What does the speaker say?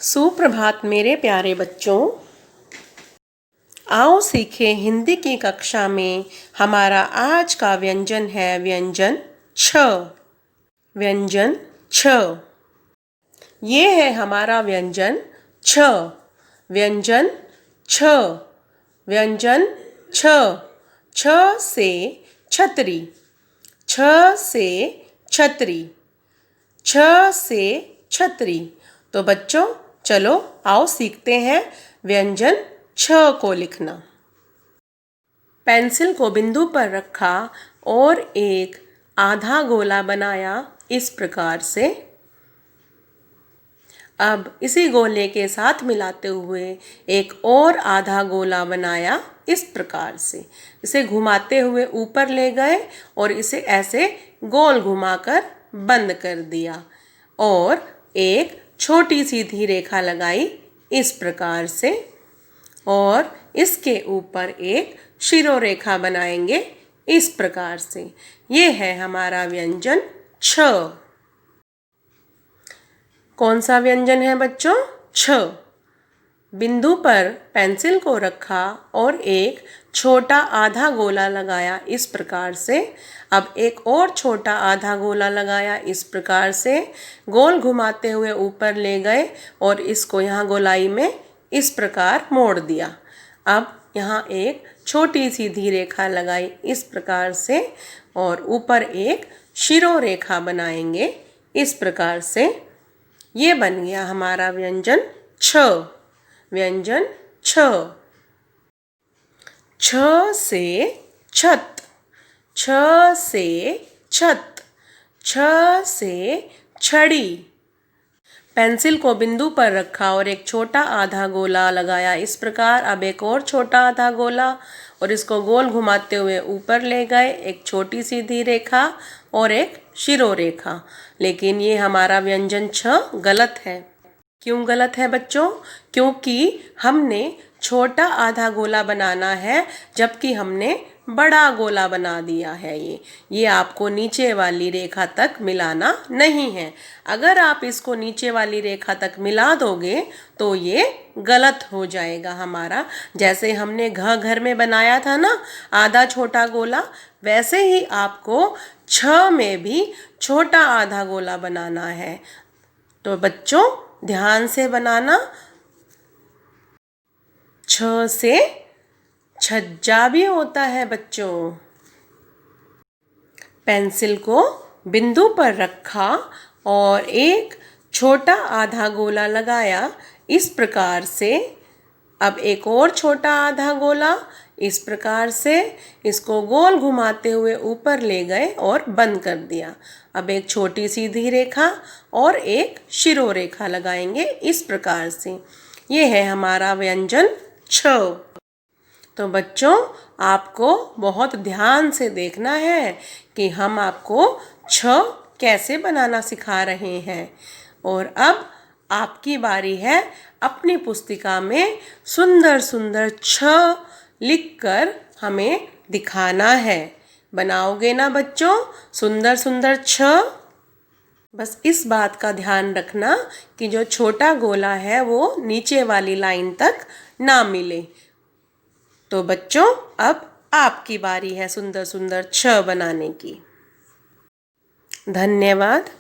सुप्रभात मेरे प्यारे बच्चों। आओ सीखें हिंदी की कक्षा में हमारा आज का व्यंजन है व्यंजन छ। व्यंजन छ। ये है हमारा व्यंजन छ। व्यंजन छ। व्यंजन छ। छ से छतरी। छ से छतरी। छ से छतरी। तो बच्चों चलो आओ सीखते हैं व्यंजन छ को लिखना। पेंसिल को बिंदु पर रखा और एक आधा गोला बनाया इस प्रकार से। अब इसी गोले के साथ मिलाते हुए एक और आधा गोला बनाया इस प्रकार से। इसे घुमाते हुए ऊपर ले गए और इसे ऐसे गोल घुमाकर बंद कर दिया और एक छोटी सीधी रेखा लगाई इस प्रकार से और इसके ऊपर एक शिरोरेखा बनाएंगे इस प्रकार से। ये है हमारा व्यंजन छ। कौन सा व्यंजन है बच्चों? छ। बिंदु पर पेंसिल को रखा और एक छोटा आधा गोला लगाया इस प्रकार से। अब एक और छोटा आधा गोला लगाया इस प्रकार से। गोल घुमाते हुए ऊपर ले गए और इसको यहाँ गोलाई में इस प्रकार मोड़ दिया। अब यहाँ एक छोटी सीधी रेखा लगाई इस प्रकार से और ऊपर एक शिरोरेखा बनाएंगे इस प्रकार से। ये बन गया हमारा व्यंजन छ। व्यंजन छ। छ से छत। छ से छत। छ से छड़ी। पेंसिल को बिंदु पर रखा और एक छोटा आधा गोला लगाया इस प्रकार। अब एक और छोटा आधा गोला और इसको गोल घुमाते हुए ऊपर ले गए। एक छोटी सीधी रेखा और एक शिरोरेखा। लेकिन ये हमारा व्यंजन छ गलत है। क्यों गलत है बच्चों? क्योंकि हमने छोटा आधा गोला बनाना है जबकि हमने बड़ा गोला बना दिया है। ये आपको नीचे वाली रेखा तक मिलाना नहीं है। अगर आप इसको नीचे वाली रेखा तक मिला दोगे तो ये गलत हो जाएगा हमारा। जैसे हमने घर में बनाया था ना आधा छोटा गोला, वैसे ही आपको छ में भी छोटा आधा गोला बनाना है। तो बच्चों ध्यान से बनाना। छ से छज्जा भी होता है बच्चों। पेंसिल को बिंदु पर रखा और एक छोटा आधा गोला लगाया इस प्रकार से। अब एक और छोटा आधा गोला इस प्रकार से। इसको गोल घुमाते हुए ऊपर ले गए और बंद कर दिया। अब एक छोटी सीधी रेखा और एक शिरोरेखा लगाएंगे इस प्रकार से। ये है हमारा व्यंजन छ। तो बच्चों आपको बहुत ध्यान से देखना है कि हम आपको छ कैसे बनाना सिखा रहे हैं। और अब आपकी बारी है अपनी पुस्तिका में सुंदर सुंदर छ लिखकर हमें दिखाना है। बनाओगे ना बच्चों सुंदर सुंदर छ? बस इस बात का ध्यान रखना कि जो छोटा गोला है वो नीचे वाली लाइन तक ना मिले। तो बच्चों अब आपकी बारी है सुंदर सुंदर छ बनाने की। धन्यवाद।